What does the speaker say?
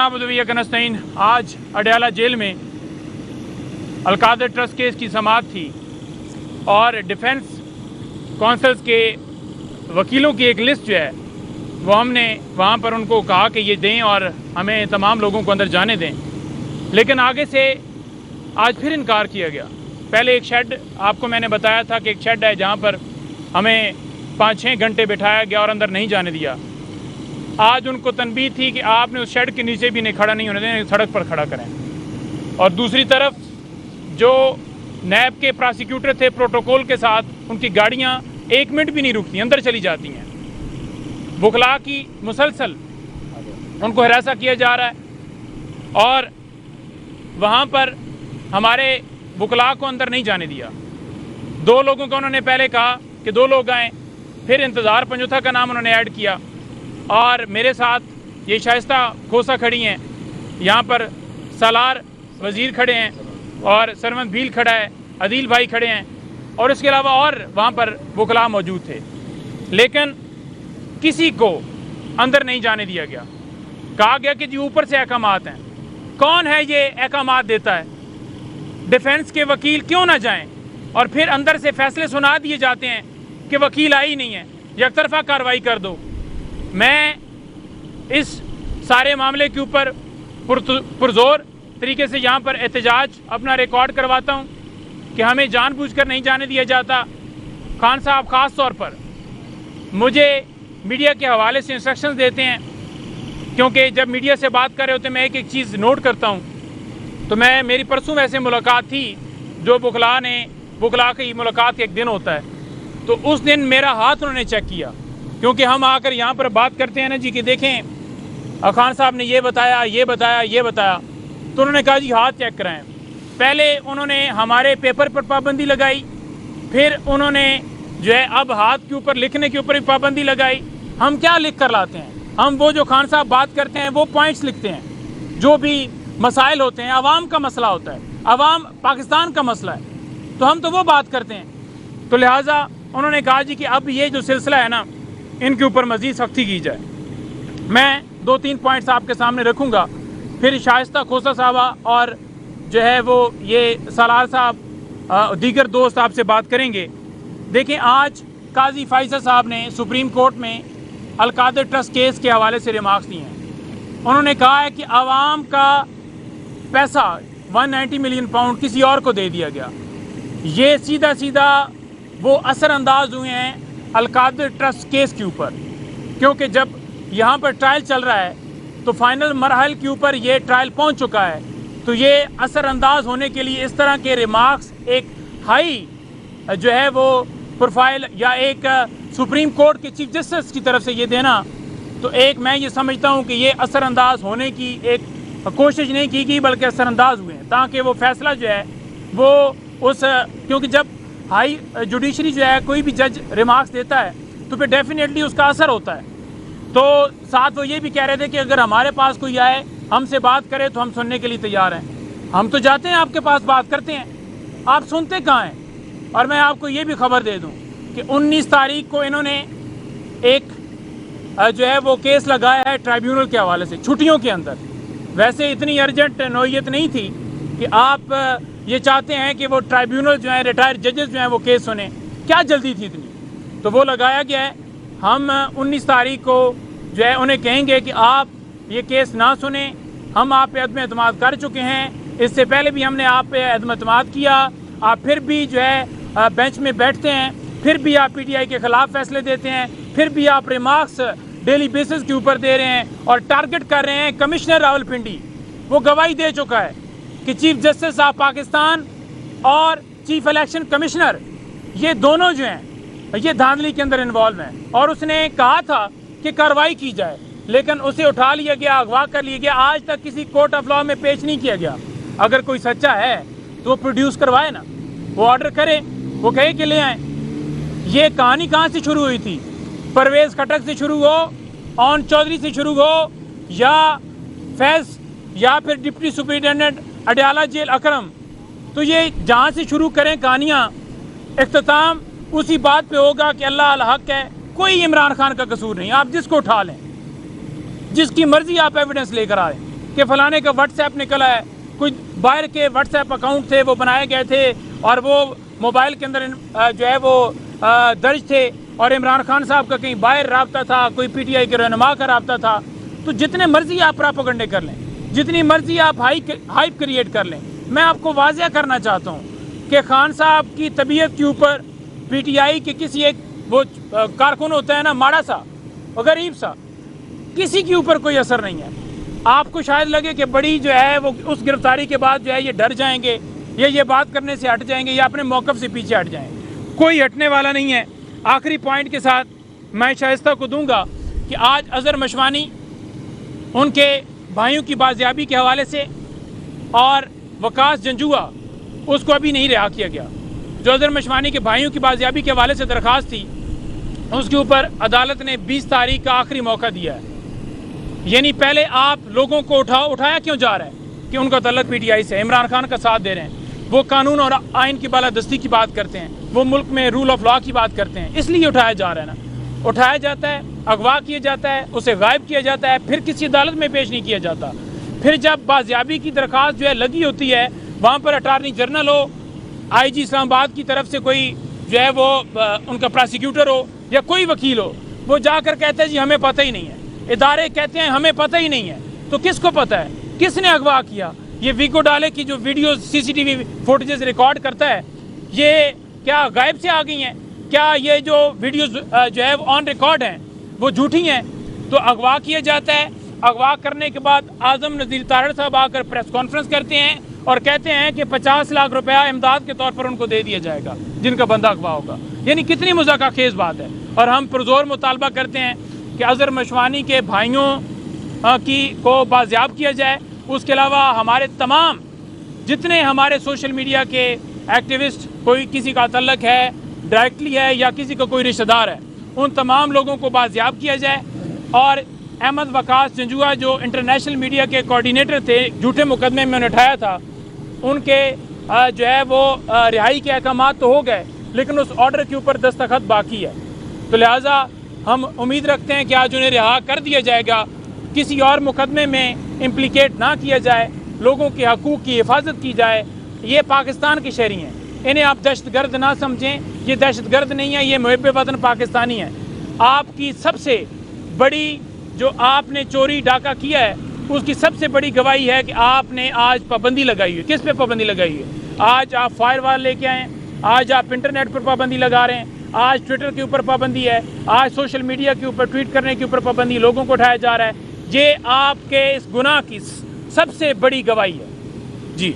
आज अडयाला जेल में Al-Qadir trust case की समाअत थी और डिफेंस कौंसल्स के वकीलों की एक लिस्ट जो है वो हमने वहाँ पर उनको कहा कि ये दें और हमें तमाम लोगों को अंदर जाने दें, लेकिन आगे से आज फिर इनकार किया गया। पहले एक शेड आपको मैंने बताया था कि एक शेड है जहाँ पर हमें 5-6 घंटे बिठाया गया और अंदर नहीं जाने दिया। आज उनको तनबीह थी कि आपने उस शेड के नीचे भी नहीं खड़ा नहीं होने दें, सड़क पर खड़ा करें। और दूसरी तरफ जो नैब के प्रोसिक्यूटर थे प्रोटोकॉल के साथ, उनकी गाड़ियां 1 मिनट भी नहीं रुकती, अंदर चली जाती हैं। बुखला की मुसलसल उनको हिरासा किया जा रहा है और वहाँ पर हमारे बुखला को अंदर नहीं जाने दिया। 2 लोगों को उन्होंने पहले कहा कि 2 लोग आएँ, फिर इंतज़ार पंजोथा का नाम उन्होंने ऐड किया और मेरे साथ ये शाइस्ता खोसा खड़ी हैं, यहाँ पर सालार वज़ीर खड़े हैं और सरवंत भील खड़ा है, अदील भाई खड़े हैं और इसके अलावा और वहाँ पर वकला मौजूद थे, लेकिन किसी को अंदर नहीं जाने दिया गया। कहा गया कि जी ऊपर से अहकामात हैं। कौन है ये अहकामात देता है? डिफेंस के वकील क्यों ना जाएं और फिर अंदर से फैसले सुना दिए जाते हैं कि वकील आई नहीं है, यकतरफा कार्रवाई कर दो। मैं इस सारे मामले के ऊपर पुरजोर तरीके से यहाँ पर एहतजाज अपना रिकॉर्ड करवाता हूँ कि हमें जानबूझकर नहीं जाने दिया जाता। खान साहब ख़ास तौर पर मुझे मीडिया के हवाले से इंस्ट्रक्शंस देते हैं, क्योंकि जब मीडिया से बात कर रहे होते मैं एक चीज़ नोट करता हूँ। तो मेरी परसों वैसे मुलाकात थी, जो बुखला की मुलाकात का एक दिन होता है, तो उस दिन मेरा हाथ उन्होंने चेक किया, क्योंकि हम आकर यहाँ पर बात करते हैं ना जी कि देखें खान साहब ने ये बताया ये बताया ये बताया, तो उन्होंने कहा जी हाथ चेक कराएं। पहले उन्होंने हमारे पेपर पर पाबंदी लगाई, फिर उन्होंने जो है अब हाथ के ऊपर लिखने के ऊपर भी पाबंदी लगाई। हम क्या लिख कर लाते हैं? हम वो जो खान साहब बात करते हैं वो पॉइंट्स लिखते हैं। जो भी मसाइल होते हैं, आवाम का मसला होता है, आवाम पाकिस्तान का मसला है, तो हम तो वो बात करते हैं। तो लिहाजा उन्होंने कहा जी कि अब ये जो सिलसिला है ना, इनके ऊपर मज़ीद सख्ती की जाए। मैं 2-3 पॉइंट्स आपके सामने रखूँगा, फिर शाइस्ता खोसा साहबा और जो है वो ये सालार साहब दीगर दोस्त आपसे बात करेंगे। देखें, आज काजी फैसल साहब ने सुप्रीम कोर्ट में अलकादर ट्रस्ट केस के हवाले से रिमार्क्स दिए हैं। उन्होंने कहा है कि आवाम का पैसा 190 मिलियन पाउंड किसी और को दे दिया गया। ये सीधा सीधा वो असरअंदाज हुए हैं अलकादर ट्रस्ट केस के ऊपर, क्योंकि जब यहाँ पर ट्रायल चल रहा है तो फाइनल मरहल के ऊपर ये ट्रायल पहुँच चुका है, तो ये असरअंदाज होने के लिए इस तरह के रिमार्क्स एक हाई जो है वो प्रोफाइल या एक सुप्रीम कोर्ट के चीफ जस्टिस की तरफ से ये देना, तो एक मैं ये समझता हूँ कि ये असरअंदाज होने की एक कोशिश नहीं की गई, बल्कि असरअंदाज हुए हैं ताकि वो फैसला जो है वो उस, क्योंकि जब हाई जुडिशरी जो है कोई भी जज रिमार्क्स देता है तो फिर डेफिनेटली उसका असर होता है। तो साथ वो ये भी कह रहे थे कि अगर हमारे पास कोई आए हमसे बात करे तो हम सुनने के लिए तैयार हैं। हम तो जाते हैं आपके पास, बात करते हैं, आप सुनते कहाँ हैं? और मैं आपको ये भी खबर दे दूं कि 19 तारीख को इन्होंने एक जो है वो केस लगाया है ट्राइब्यूनल के हवाले से, छुट्टियों के अंदर। वैसे इतनी अर्जेंट नौयत नहीं थी कि आप ये चाहते हैं कि वो ट्राइब्यूनल जो है, रिटायर्ड जजेस जो हैं वो केस सुने, क्या जल्दी थी इतनी? तो वो लगाया गया है। हम 19 तारीख को जो है उन्हें कहेंगे कि आप ये केस ना सुने, हम आप पे अदम एतमाद कर चुके हैं, इससे पहले भी हमने आप पे अदम एतमाद किया, आप फिर भी जो है बेंच में बैठते हैं, फिर भी आप PTI के ख़िलाफ़ फैसले देते हैं, फिर भी आप रिमार्क्स डेली बेसिस के ऊपर दे रहे हैं और टारगेट कर रहे हैं कमिश्नर रावलपिंडी। वो गवाही दे चुका है कि चीफ जस्टिस ऑफ पाकिस्तान और चीफ इलेक्शन कमिश्नर ये दोनों जो हैं ये धांधली के अंदर इन्वॉल्व हैं, और उसने कहा था कि कार्रवाई की जाए, लेकिन उसे उठा लिया गया, अगवा कर लिया गया, आज तक किसी कोर्ट ऑफ लॉ में पेश नहीं किया गया। अगर कोई सच्चा है तो वो प्रोड्यूस करवाए ना, वो ऑर्डर करे, वो कहे कि ले आए। ये कहानी कहाँ से शुरू हुई थी? परवेज़ खटक से शुरू हो, ऑन चौधरी से शुरू हो, या फैज़, या फिर डिप्टी सुपरिटेंडेंट अडयाला जेल अकरम, तो ये जहाँ से शुरू करें कहानियाँ, इख्तिताम उसी बात पे होगा कि अल्लाह अल हक है, कोई इमरान खान का कसूर नहीं। आप जिसको उठा लें, जिसकी मर्जी आप एविडेंस लेकर आए, کہ فلانے کا واٹس ایپ نکلا ہے، کچھ باہر کے واٹس ایپ اکاؤنٹ تھے وہ بنائے گئے تھے اور وہ موبائل کے اندر جو ہے وہ درج تھے، اور عمران خان صاحب کا کہیں باہر رابطہ تھا، کوئی پی ٹی آئی کے رہنما کا رابطہ تھا. تو جتنے مرضی آپ پراپیگنڈے کر لیں، جتنی مرضی آپ ہائپ کریٹ کر لیں، میں آپ کو واضح کرنا چاہتا ہوں کہ خان صاحب کی طبیعت کے اوپر پی ٹی آئی کے کسی ایک وہ کارکن ہوتا ہے نا، ماڑا سا غریب سا، کسی کے اوپر کوئی اثر نہیں ہے. آپ کو شاید لگے کہ بڑی جو ہے وہ اس گرفتاری کے بعد جو ہے یہ ڈر جائیں گے یا یہ بات کرنے سے ہٹ جائیں گے یا اپنے موقف سے پیچھے ہٹ جائیں گے. کوئی ہٹنے والا نہیں ہے. آخری پوائنٹ کے ساتھ میں شائستہ کو دوں گا کہ آج اظہر مشوانی ان کے بھائیوں کی بازیابی کے حوالے سے اور وقاص جنجوعہ اس کو ابھی نہیں رہا کیا گیا. جو اظہر مشوانی کے بھائیوں کی بازیابی کے حوالے سے درخواست تھی اس کے اوپر عدالت نے 20 تاریخ کا آخری موقع دیا ہے. یعنی پہلے آپ لوگوں کو اٹھایا کیوں جا رہا ہے کہ ان کا تعلق پی ٹی آئی سے، عمران خان کا ساتھ دے رہے ہیں، وہ قانون اور آئین کی بالادستی کی بات کرتے ہیں، وہ ملک میں رول آف لا کی بات کرتے ہیں، اس لیے اٹھایا جا رہا ہے نا. اٹھایا جاتا ہے، اغوا کیا جاتا ہے، اسے غائب کیا جاتا ہے، پھر کسی عدالت میں پیش نہیں کیا جاتا. پھر جب بازیابی کی درخواست جو ہے لگی ہوتی ہے، وہاں پر اٹارنی جنرل ہو، آئی جی اسلام آباد کی طرف سے کوئی جو ہے وہ ان کا پراسیکیوٹر ہو یا کوئی وکیل ہو، وہ جا کر کہتے ہیں جی ہمیں پتہ ہی نہیں ہے. ادارے کہتے ہیں ہمیں پتہ ہی نہیں ہے. تو کس کو پتہ ہے کس نے اغوا کیا؟ یہ ویگو ڈالے کی جو videos C C T V footages record کرتا ہے، یہ کیا غائب سے آ گئی ہیں؟ کیا یہ جو ویڈیوز جو ہے وہ آن ریکارڈ ہیں وہ جھوٹی ہیں؟ تو اغوا کیا جاتا ہے. اغوا کرنے کے بعد اعظم نذیر تارڑ صاحب آ کر پریس کانفرنس کرتے ہیں اور کہتے ہیں کہ 50 لاکھ روپیہ امداد کے طور پر ان کو دے دیا جائے گا جن کا بندہ اغوا ہوگا. یعنی کتنی مضحکہ خیز بات ہے. اور ہم پرزور مطالبہ کرتے ہیں کہ اظہر مشوانی کے بھائیوں کو بازیاب کیا جائے. اس کے علاوہ ہمارے تمام جتنے ہمارے سوشل میڈیا کے ایکٹیوسٹ، کوئی کسی کا تعلق ہے ڈائریکٹلی ہے یا کسی کا کوئی رشتہ دار ہے، ان تمام لوگوں کو بازیاب کیا جائے. اور احمد وقاص جنجوعہ جو انٹرنیشنل میڈیا کے کوارڈینیٹر تھے، جھوٹے مقدمے میں انہیں اٹھایا تھا، ان کے جو ہے وہ رہائی کے احکامات تو ہو گئے لیکن اس آرڈر کے اوپر دستخط باقی ہے. تو لہٰذا ہم امید رکھتے ہیں کہ آج انہیں رہا کر دیا جائے گا، کسی اور مقدمے میں امپلیکیٹ نہ کیا جائے، لوگوں کے حقوق کی حفاظت کی جائے. یہ پاکستان کے شہری ہیں، انہیں آپ دہشت گرد نہ سمجھیں. یہ دہشت گرد نہیں ہے، یہ محب وطن پاکستانی ہیں. آپ کی سب سے بڑی جو آپ نے چوری ڈاکہ کیا ہے اس کی سب سے بڑی گواہی ہے کہ آپ نے آج پابندی لگائی ہے. کس پہ پابندی لگائی ہے؟ آج آپ فائر وال لے کے آئیں، آج آپ انٹرنیٹ پر پابندی لگا رہے ہیں، آج ٹویٹر کے اوپر پابندی ہے، آج سوشل میڈیا کے اوپر ٹویٹ کرنے کے اوپر پابندی لوگوں کو اٹھایا جا رہا ہے. یہ آپ کے اس گناہ کی سب سے بڑی گواہی ہے. جی